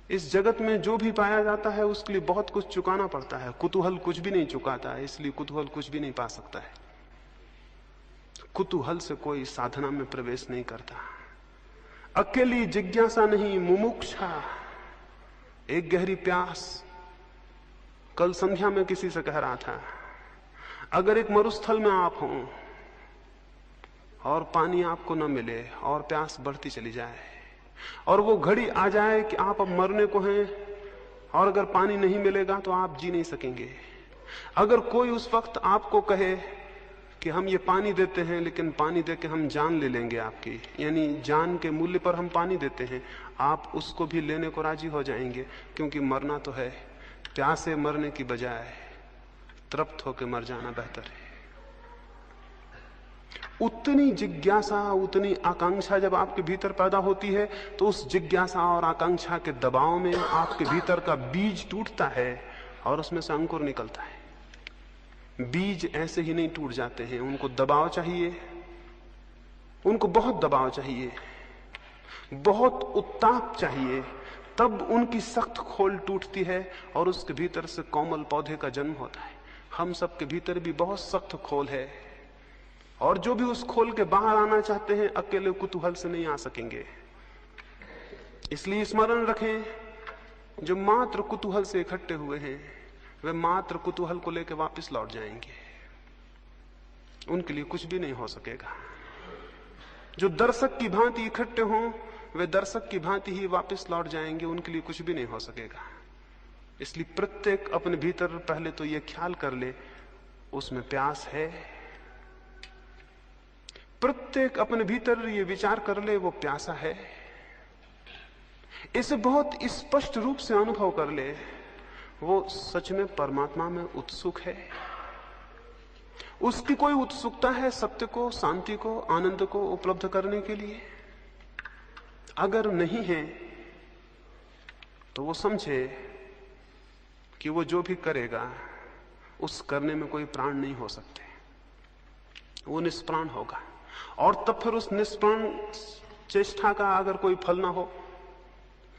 इस जगत में जो भी पाया जाता है उसके लिए बहुत कुछ चुकाना पड़ता है। कुतूहल कुछ भी नहीं चुकाता है, इसलिए कुतूहल कुछ भी नहीं पा सकता है। कुतूहल से कोई साधना में प्रवेश नहीं करता। अकेली जिज्ञासा नहीं, मुमुक्षा, एक गहरी प्यास। कल संध्या में किसी से कह रहा था, अगर एक मरुस्थल में आप हों और पानी आपको न मिले और प्यास बढ़ती चली जाए और वो घड़ी आ जाए कि आप अब मरने को हैं और अगर पानी नहीं मिलेगा तो आप जी नहीं सकेंगे। अगर कोई उस वक्त आपको कहे कि हम ये पानी देते हैं लेकिन पानी देके हम जान ले लेंगे आपकी, यानी जान के मूल्य पर हम पानी देते हैं, आप उसको भी लेने को राजी हो जाएंगे, क्योंकि मरना तो है। प्यासे मरने की बजाय तृप्त होकर मर जाना बेहतर है। उतनी जिज्ञासा, उतनी आकांक्षा जब आपके भीतर पैदा होती है तो उस जिज्ञासा और आकांक्षा के दबाव में आपके भीतर का बीज टूटता है और उसमें से अंकुर निकलता है। बीज ऐसे ही नहीं टूट जाते हैं, उनको दबाव चाहिए, उनको बहुत दबाव चाहिए, बहुत उत्ताप चाहिए, तब उनकी सख्त खोल टूटती है और उसके भीतर से कोमल पौधे का जन्म होता है। हम सबके भीतर भी बहुत सख्त खोल है और जो भी उस खोल के बाहर आना चाहते हैं अकेले कुतूहल से नहीं आ सकेंगे। इसलिए स्मरण रखें, जो मात्र कुतूहल से इकट्ठे हुए हैं वे मात्र कुतूहल को लेकर वापस लौट जाएंगे, उनके लिए कुछ भी नहीं हो सकेगा। जो दर्शक की भांति इकट्ठे हों वे दर्शक की भांति ही वापस लौट जाएंगे, उनके लिए कुछ भी नहीं हो सकेगा। इसलिए प्रत्येक अपने भीतर पहले तो यह ख्याल कर ले उसमें प्यास है। प्रत्येक अपने भीतर ये विचार कर ले वो प्यासा है। इसे बहुत स्पष्ट रूप से अनुभव कर ले वो सच में परमात्मा में उत्सुक है। उसकी कोई उत्सुकता है सत्य को, शांति को, आनंद को उपलब्ध करने के लिए? अगर नहीं है तो वो समझे कि वो जो भी करेगा उस करने में कोई प्राण नहीं हो सकते, वो निष्प्राण होगा। और तब फिर उस निष्प्राण चेष्टा का अगर कोई फल ना हो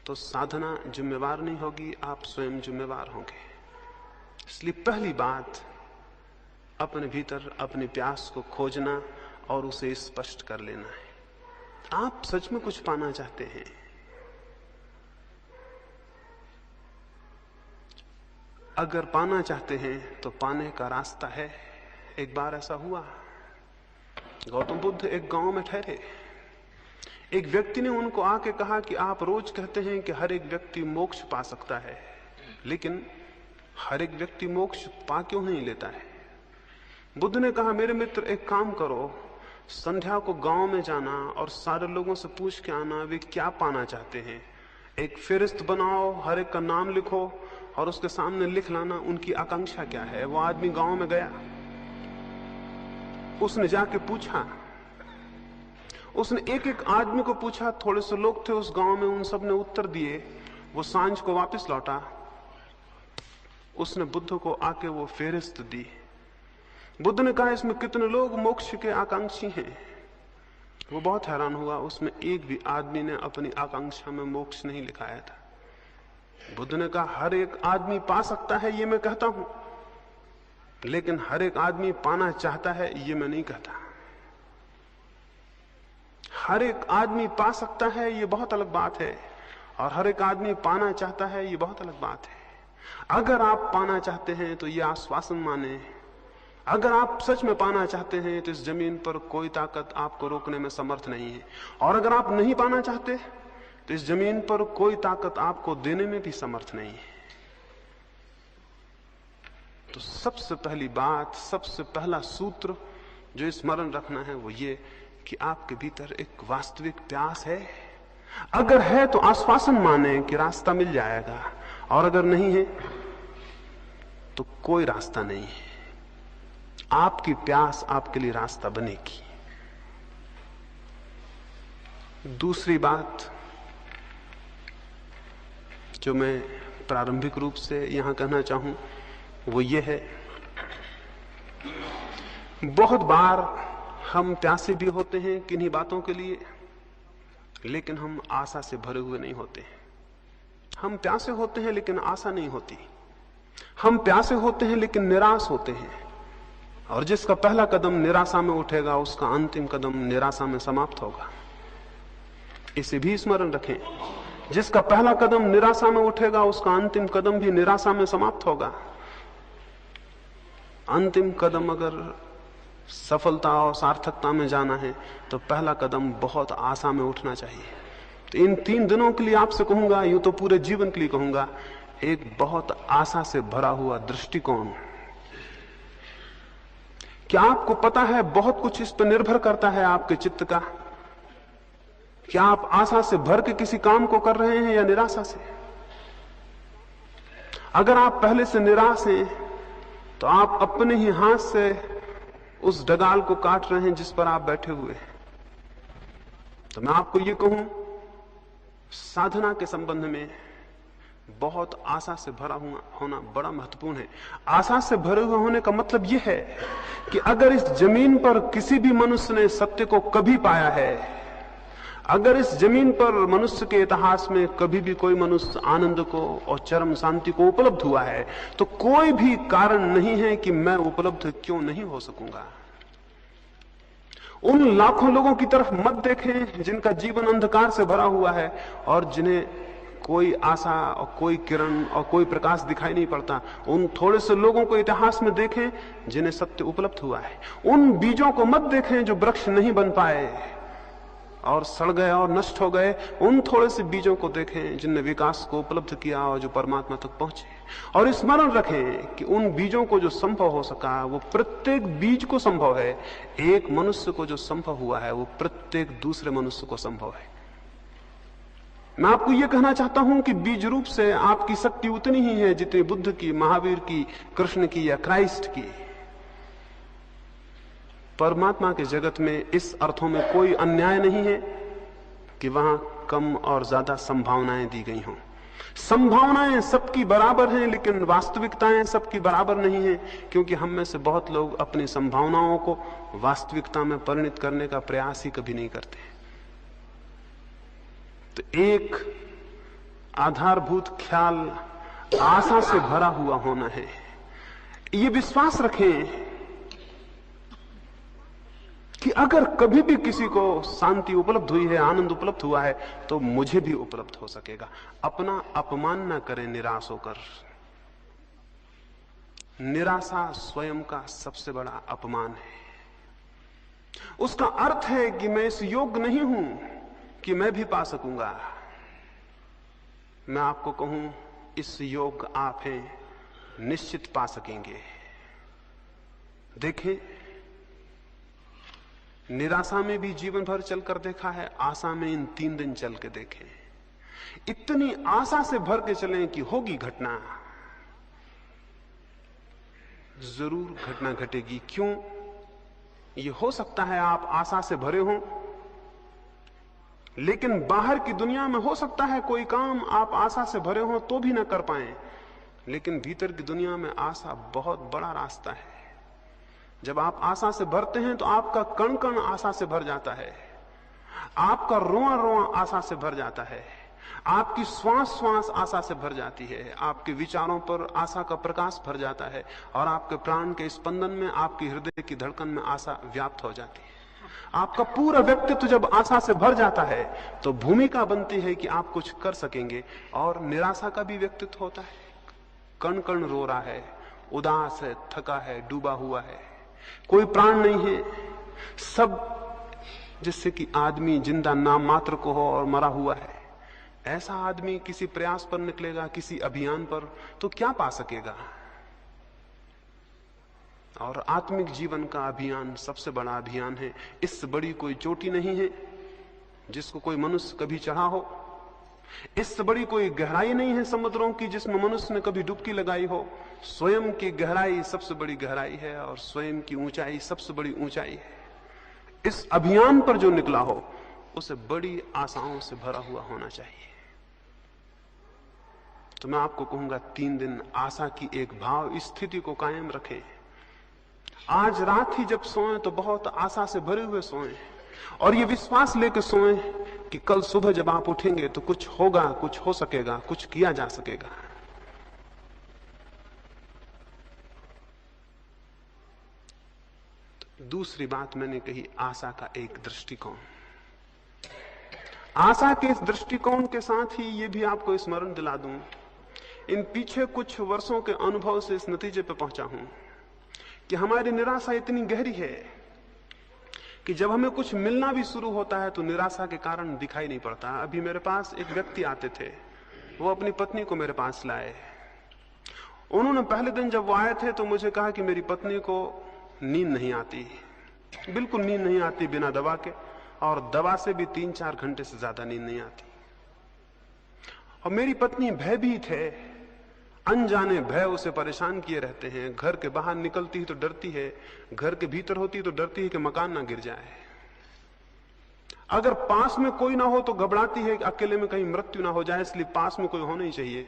तो साधना जिम्मेवार नहीं होगी, आप स्वयं जिम्मेवार होंगे। इसलिए पहली बात अपने भीतर अपनी प्यास को खोजना और उसे स्पष्ट कर लेना है। आप सच में कुछ पाना चाहते हैं, अगर पाना चाहते हैं तो पाने का रास्ता है। एक बार ऐसा हुआ, गौतम बुद्ध एक गांव में ठहरे। एक व्यक्ति ने उनको आके कहा कि आप रोज कहते हैं कि हर एक व्यक्ति मोक्ष पा सकता है, लेकिन हर एक व्यक्ति मोक्ष पा क्यों नहीं लेता है? बुद्ध ने कहा, मेरे मित्र एक काम करो, संध्या को गांव में जाना और सारे लोगों से पूछ के आना वे क्या पाना चाहते हैं। एक फेरिस्त बनाओ, हर एक का नाम लिखो और उसके सामने लिख लाना उनकी आकांक्षा क्या है। वो आदमी गांव में गया, उसने जाके पूछा, उसने एक एक आदमी को पूछा, थोड़े से लोग थे उस गांव में, उन सब ने उत्तर दिए। वो सांझ को वापस लौटा, उसने बुद्ध को आके वो फेरिस्त दी। बुद्ध ने कहा, इसमें कितने लोग मोक्ष के आकांक्षी हैं? वो बहुत हैरान हुआ, उसमें एक भी आदमी ने अपनी आकांक्षा में मोक्ष नहीं लिखाया था। बुद्ध ने कहा, हर एक आदमी पा सकता है ये मैं कहता हूं, लेकिन हर एक आदमी पाना चाहता है ये मैं नहीं कहता। हर एक आदमी पा सकता है ये बहुत अलग बात है, और हर एक आदमी पाना चाहता है ये बहुत अलग बात है। अगर आप पाना चाहते हैं तो ये आश्वासन माने, अगर आप सच में पाना चाहते हैं तो इस जमीन पर कोई ताकत आपको रोकने में समर्थ नहीं है, और अगर आप नहीं पाना चाहते तो इस जमीन पर कोई ताकत आपको देने में भी समर्थ नहीं है। तो सबसे पहली बात, सबसे पहला सूत्र जो स्मरण रखना है वो ये कि आपके भीतर एक वास्तविक प्यास है। अगर है तो आश्वासन माने कि रास्ता मिल जाएगा, और अगर नहीं है तो कोई रास्ता नहीं है। आपकी प्यास आपके लिए रास्ता बनेगी। दूसरी बात जो मैं प्रारंभिक रूप से यहां कहना चाहूं वो ये है, बहुत बार हम प्यासे भी होते हैं किन्हीं बातों के लिए, लेकिन हम आशा से भरे हुए नहीं होते हैं। हम प्यासे होते हैं लेकिन आशा नहीं होती। हम प्यासे होते हैं लेकिन निराश होते हैं, और जिसका पहला कदम निराशा में उठेगा उसका अंतिम कदम निराशा में समाप्त होगा। इसे भी स्मरण रखें, जिसका पहला कदम निराशा में उठेगा उसका अंतिम कदम भी निराशा में समाप्त होगा। अंतिम कदम अगर सफलता और सार्थकता में जाना है तो पहला कदम बहुत आशा में उठना चाहिए। तो इन 3 दिनों के लिए आपसे कहूंगा, यूं तो पूरे जीवन के लिए कहूंगा, एक बहुत आशा से भरा हुआ दृष्टिकोण। क्या आपको पता है बहुत कुछ इस पर निर्भर करता है आपके चित्त का। क्या आप आशा से भर के किसी काम को कर रहे हैं या निराशा से? अगर आप पहले से निराश हैं तो आप अपने ही हाथ से उस डगाल को काट रहे हैं जिस पर आप बैठे हुए हैं। तो मैं आपको ये कहूं, साधना के संबंध में बहुत आशा से भरा हुआ होना बड़ा महत्वपूर्ण है। आशा से भरे हुए होने का मतलब यह है कि अगर इस जमीन पर किसी भी मनुष्य ने सत्य को कभी पाया है, अगर इस जमीन पर मनुष्य के इतिहास में कभी भी कोई मनुष्य आनंद को और चरम शांति को उपलब्ध हुआ है, तो कोई भी कारण नहीं है कि मैं उपलब्ध क्यों नहीं हो सकूंगा। उन लाखों लोगों की तरफ मत देखें जिनका जीवन अंधकार से भरा हुआ है और जिन्हें कोई आशा और कोई किरण और कोई प्रकाश दिखाई नहीं पड़ता। उन थोड़े से लोगों को इतिहास में देखें जिन्हें सत्य उपलब्ध हुआ है। उन बीजों को मत देखें जो वृक्ष नहीं बन पाए और सड़ गए और नष्ट हो गए। उन थोड़े से बीजों को देखें जिनने विकास को उपलब्ध किया और जो परमात्मा तक पहुंचे। और स्मरण रखें कि उन बीजों को जो संभव हो सका वो प्रत्येक बीज को संभव है। एक मनुष्य को जो संभव हुआ है वो प्रत्येक दूसरे मनुष्य को संभव है। मैं आपको यह कहना चाहता हूं कि बीज रूप से आपकी शक्ति उतनी ही है जितनी बुद्ध की, महावीर की, कृष्ण की या क्राइस्ट की। परमात्मा के जगत में इस अर्थों में कोई अन्याय नहीं है कि वहां कम और ज्यादा संभावनाएं दी गई हों। संभावनाएं सबकी बराबर हैं, लेकिन वास्तविकताएं सबकी बराबर नहीं हैं, क्योंकि हम में से बहुत लोग अपनी संभावनाओं को वास्तविकता में परिणत करने का प्रयास ही कभी नहीं करते। तो एक आधारभूत ख्याल आशा से भरा हुआ होना है। ये विश्वास रखें कि अगर कभी भी किसी को शांति उपलब्ध हुई है, आनंद उपलब्ध हुआ है, तो मुझे भी उपलब्ध हो सकेगा। अपना अपमान ना करें निराश होकर। निराशा स्वयं का सबसे बड़ा अपमान है। उसका अर्थ है कि मैं इस योग्य नहीं हूं कि मैं भी पा सकूंगा। मैं आपको कहूं, इस योग्य आप हैं, निश्चित पा सकेंगे। देखें, निराशा में भी जीवन भर चलकर देखा है, आशा में इन 3 दिन चल के देखें। इतनी आशा से भर के चलें कि होगी घटना, जरूर घटना घटेगी। क्यों? ये हो सकता है आप आशा से भरे हों, लेकिन बाहर की दुनिया में हो सकता है कोई काम आप आशा से भरे हों तो भी ना कर पाएं, लेकिन भीतर की दुनिया में आशा बहुत बड़ा रास्ता है। जब आप आशा से भरते हैं तो आपका कण कण आशा से भर जाता है, आपका रोआ रोआ आशा से भर जाता है, आपकी श्वास श्वास आशा से भर जाती है, आपके विचारों पर आशा का प्रकाश भर जाता है, और आपके प्राण के स्पंदन में, आपकी हृदय की धड़कन में आशा व्याप्त हो जाती है। आपका पूरा व्यक्तित्व जब आशा से भर जाता है तो भूमिका बनती है कि आप कुछ कर सकेंगे। और निराशा का भी व्यक्तित्व होता है, कण कण रो रहा है, उदास है, थका है, डूबा हुआ है, कोई प्राण नहीं है, सब जिससे कि आदमी जिंदा नाम मात्र को हो और मरा हुआ है। ऐसा आदमी किसी प्रयास पर निकलेगा, किसी अभियान पर, तो क्या पा सकेगा? और आत्मिक जीवन का अभियान सबसे बड़ा अभियान है। इससे बड़ी कोई चोटी नहीं है जिसको कोई मनुष्य कभी चढ़ा हो। इससे बड़ी कोई गहराई नहीं है समुद्रों की जिसमें मनुष्य ने कभी डुबकी लगाई हो। स्वयं की गहराई सबसे बड़ी गहराई है और स्वयं की ऊंचाई सबसे बड़ी ऊंचाई है। इस अभियान पर जो निकला हो उसे बड़ी आशाओं से भरा हुआ होना चाहिए। तो मैं आपको कहूंगा, 3 दिन आशा की एक भाव स्थिति को कायम रखें। आज रात ही जब सोएं तो बहुत आशा से भरे हुए सोएं और ये विश्वास लेकर सोएं कि कल सुबह जब आप उठेंगे तो कुछ होगा, कुछ हो सकेगा, कुछ किया जा सकेगा। दूसरी बात मैंने कही, आशा का एक दृष्टिकोण। आशा के इस दृष्टिकोण के साथ ही ये भी आपको स्मरण दिला दूं, इन पीछे कुछ वर्षों के अनुभव से इस नतीजे पर पहुंचा हूं कि हमारी निराशा इतनी गहरी है कि जब हमें कुछ मिलना भी शुरू होता है तो निराशा के कारण दिखाई नहीं पड़ता। अभी मेरे पास एक व्यक्ति आते थे, वो अपनी पत्नी को मेरे पास लाए। उन्होंने पहले दिन जब वो आए थे तो मुझे कहा कि मेरी पत्नी को नींद नहीं आती, बिल्कुल नींद नहीं आती बिना दवा के, और दवा से भी 3-4 घंटे से ज्यादा नींद नहीं आती। और मेरी पत्नी भयभीत है, अनजाने भय उसे परेशान किए रहते हैं। घर के बाहर निकलती ही तो डरती है, घर के भीतर होती तो डरती है कि मकान ना गिर जाए। अगर पास में कोई ना हो तो घबराती है कि अकेले में कहीं मृत्यु ना हो जाए, इसलिए पास में कोई होना ही चाहिए।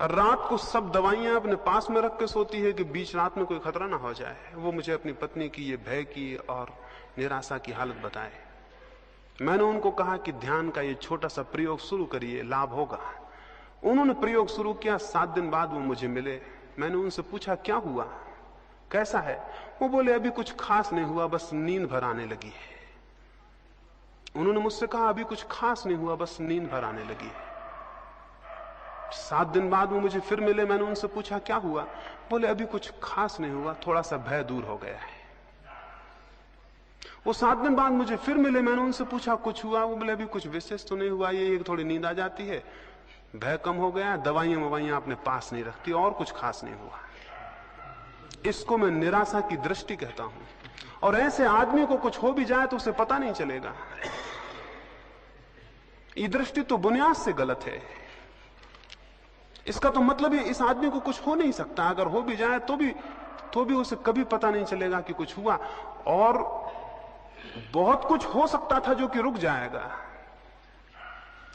रात को सब दवाइयां अपने पास में रख के सोती है कि बीच रात में कोई खतरा ना हो जाए। वो मुझे अपनी पत्नी की ये भय की और निराशा की हालत बताए। मैंने उनको कहा कि ध्यान का ये छोटा सा प्रयोग शुरू करिए, लाभ होगा। उन्होंने प्रयोग शुरू किया। 7 दिन बाद वो मुझे मिले। मैंने उनसे पूछा क्या हुआ, कैसा है? वो बोले अभी कुछ खास नहीं हुआ, बस नींद भर आने लगी है। उन्होंने मुझसे कहा अभी कुछ खास नहीं हुआ, बस नींद भर आने लगी है। 7 दिन बाद वो मुझे फिर मिले। मैंने उनसे पूछा क्या हुआ? बोले अभी कुछ खास नहीं हुआ, थोड़ा सा भय दूर हो गया है। वो 7 दिन बाद मुझे फिर मिले। मैंने उनसे पूछा कुछ हुआ? वो बोले अभी कुछ विशेष तो नहीं हुआ, ये थोड़ी नींद आ जाती है, भय कम हो गया, दवाइयां अपने पास नहीं रखती, और कुछ खास नहीं हुआ। इसको मैं निराशा की दृष्टि कहता हूं। और ऐसे आदमी को कुछ हो भी जाए तो उसे पता नहीं चलेगा। ये दृष्टि तो बुनियाद से गलत है। इसका तो मतलब है इस आदमी को कुछ हो नहीं सकता, अगर हो भी जाए तो भी उसे कभी पता नहीं चलेगा कि कुछ हुआ। और बहुत कुछ हो सकता था जो कि रुक जाएगा।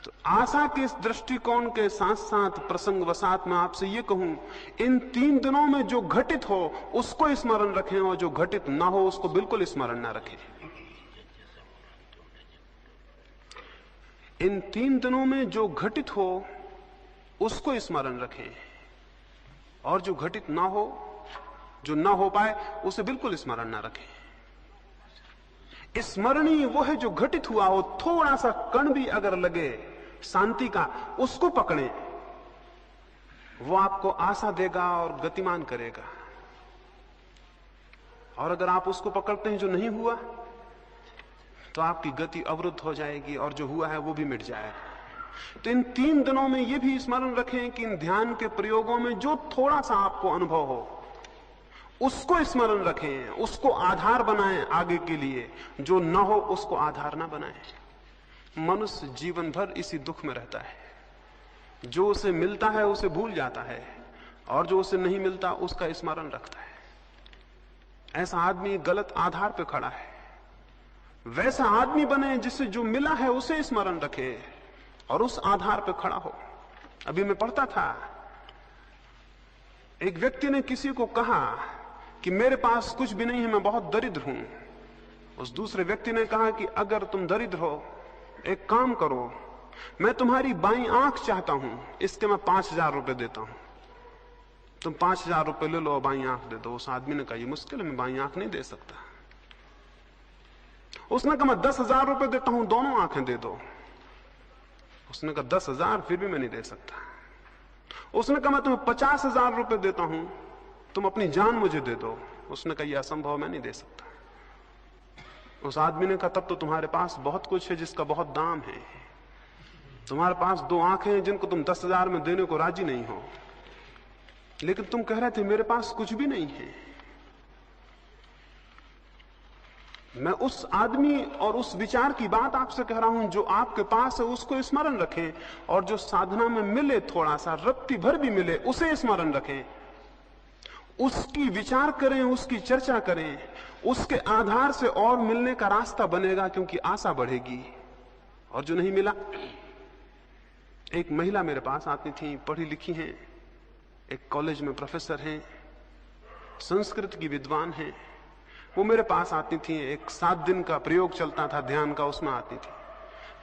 तो आशा के इस दृष्टिकोण के साथ साथ प्रसंगवशात मैं आपसे ये कहूं, इन 3 दिनों में जो घटित हो उसको स्मरण रखें, और जो घटित ना हो उसको बिल्कुल स्मरण ना रखें। इन 3 दिनों में जो घटित हो उसको स्मरण रखें, और जो घटित ना हो, जो ना हो पाए, उसे बिल्कुल स्मरण ना रखें। स्मरणीय वो है जो घटित हुआ हो। थोड़ा सा कण भी अगर लगे शांति का, उसको पकड़ें, वो आपको आशा देगा और गतिमान करेगा। और अगर आप उसको पकड़ते हैं जो नहीं हुआ, तो आपकी गति अवरुद्ध हो जाएगी और जो हुआ है वो भी मिट जाएगा। तो इन 3 दिनों में ये भी स्मरण रखें कि इन ध्यान के प्रयोगों में जो थोड़ा सा आपको अनुभव हो उसको स्मरण रखें, उसको आधार बनाएं आगे के लिए। जो न हो उसको आधार ना बनाएं। मनुष्य जीवन भर इसी दुख में रहता है। जो उसे मिलता है उसे भूल जाता है, और जो उसे नहीं मिलता उसका स्मरण रखता है। ऐसा आदमी गलत आधार पे खड़ा है। वैसा आदमी बने जिससे जो मिला है उसे स्मरण रखे और उस आधार पे खड़ा हो। अभी मैं पढ़ता था, एक व्यक्ति ने किसी को कहा कि मेरे पास कुछ भी नहीं है, मैं बहुत दरिद्र हूं। उस दूसरे व्यक्ति ने कहा कि अगर तुम दरिद्र हो, एक काम करो, मैं तुम्हारी बाईं आंख चाहता हूं, इसके मैं 5000 रुपए देता हूं, तुम 5000 रुपए ले लो और बाईं आंख दे दो। उस आदमी ने कहा ये मुश्किल है, मैं बाईं आंख नहीं दे सकता। उसने कहा मैं 10,000 रुपए देता हूं, दोनों आंखें दे दो। उसने कहा 10,000 फिर भी मैं नहीं दे सकता। उसने कहा मैं तुम्हें 50,000 रुपए देता हूं, तुम अपनी जान मुझे दे दो। उसने कहा यह असंभव, मैं नहीं दे सकता। उस आदमी ने कहा तब तो तुम्हारे पास बहुत कुछ है जिसका बहुत दाम है। तुम्हारे पास 2 आंखें हैं जिनको तुम 10,000 में देने को राजी नहीं हो, लेकिन तुम कह रहे थे मेरे पास कुछ भी नहीं है। मैं उस आदमी और उस विचार की बात आपसे कह रहा हूं। जो आपके पास है उसको स्मरण रखें, और जो साधना में मिले थोड़ा सा, रत्ती भर भी मिले, उसे स्मरण रखें। उसकी विचार करें, उसकी चर्चा करें, उसके आधार से और मिलने का रास्ता बनेगा, क्योंकि आशा बढ़ेगी। और जो नहीं मिला, एक महिला मेरे पास आती थी, पढ़ी लिखी हैं, एक कॉलेज में प्रोफेसर हैं, संस्कृत की विद्वान हैं। वो मेरे पास आती थी, एक 7 दिन का प्रयोग चलता था ध्यान का, उसमें आती थी।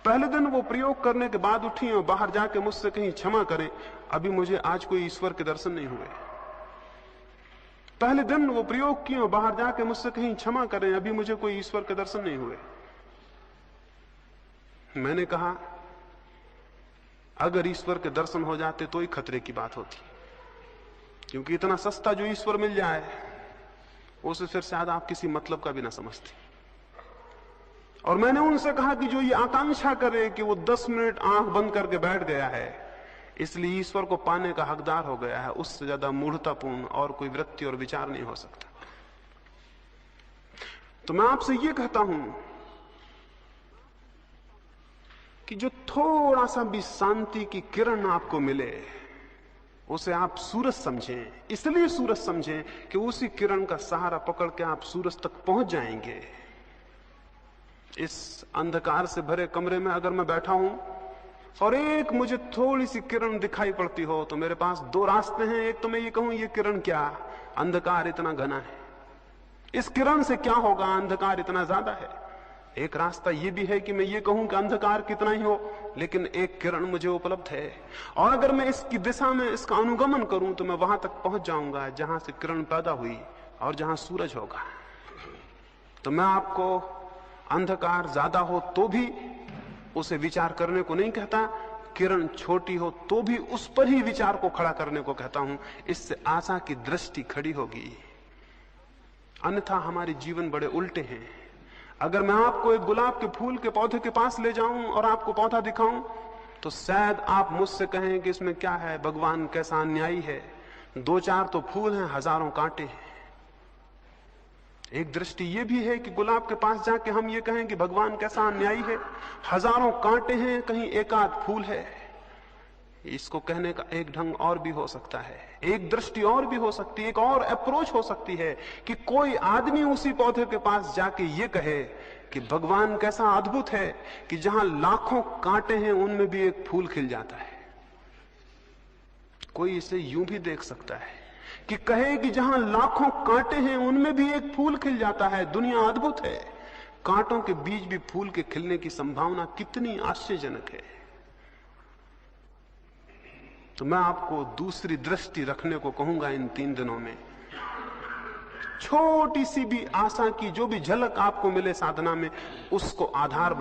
पहले दिन वो प्रयोग करने के बाद उठी और बाहर जाके मुझसे कहीं क्षमा करें, अभी मुझे आज कोई ईश्वर के दर्शन नहीं हुए। पहले दिन वो प्रयोग किए और बाहर जाके मुझसे कहीं क्षमा करें, अभी मुझे कोई ईश्वर के दर्शन नहीं हुए। मैंने कहा अगर ईश्वर के दर्शन हो जाते तो ही खतरे की बात होती, क्योंकि इतना सस्ता जो ईश्वर मिल जाए उसे फिर शायद आप किसी मतलब का भी ना समझते। और मैंने उनसे कहा कि जो ये आकांक्षा करे कि वो 10 मिनट आंख बंद करके बैठ गया है इसलिए ईश्वर को पाने का हकदार हो गया है, उससे ज्यादा मूढ़तापूर्ण और कोई वृत्ति और विचार नहीं हो सकता। तो मैं आपसे ये कहता हूं कि जो थोड़ा सा भी शांति की किरण आपको मिले उसे आप सूरज समझें, इसलिए सूरज समझें कि उसी किरण का सहारा पकड़ के आप सूरज तक पहुंच जाएंगे। इस अंधकार से भरे कमरे में अगर मैं बैठा हूं और एक मुझे थोड़ी सी किरण दिखाई पड़ती हो तो मेरे पास 2 रास्ते हैं। एक तो मैं ये कहूं ये किरण क्या, अंधकार इतना घना है, इस किरण से क्या होगा, अंधकार इतना ज्यादा है। एक रास्ता ये भी है कि मैं ये कहूं कि अंधकार कितना ही हो लेकिन एक किरण मुझे उपलब्ध है, और अगर मैं इसकी दिशा में इसका अनुगमन करूं तो मैं वहां तक पहुंच जाऊंगा जहां से किरण पैदा हुई और जहां सूरज होगा। तो मैं आपको अंधकार ज्यादा हो तो भी उसे विचार करने को नहीं कहता, किरण छोटी हो तो भी उस पर ही विचार को खड़ा करने को कहता हूं। इससे आशा की दृष्टि खड़ी होगी, अन्यथा हमारे जीवन बड़े उल्टे हैं। अगर मैं आपको एक गुलाब के फूल के पौधे के पास ले जाऊं और आपको पौधा दिखाऊं तो शायद आप मुझसे कहें कि इसमें क्या है, भगवान कैसा अन्यायी है, 2-4 तो फूल हैं, हजारों कांटे हैं। एक दृष्टि ये भी है कि गुलाब के पास जाके हम ये कहें कि भगवान कैसा अन्यायी है, हजारों कांटे हैं, कहीं एक आध फूल है। इसको कहने का एक ढंग और भी हो सकता है, एक दृष्टि और भी हो सकती है, एक और अप्रोच हो सकती है कि कोई आदमी उसी पौधे के पास जाके ये कहे कि भगवान कैसा अद्भुत है कि जहां लाखों कांटे हैं उनमें भी एक फूल खिल जाता है। कोई इसे यूं भी देख सकता है कि कहे कि जहां लाखों कांटे हैं उनमें भी एक फूल खिल जाता है, दुनिया अद्भुत है। कांटों के बीच भी फूल के खिलने की संभावना कितनी आश्चर्यजनक है। तो मैं आपको दूसरी दृष्टि रखने को कहूंगा इन 3 दिनों में। छोटी सी भी आशा की जो भी झलक आपको मिले साधना में, उसको आधार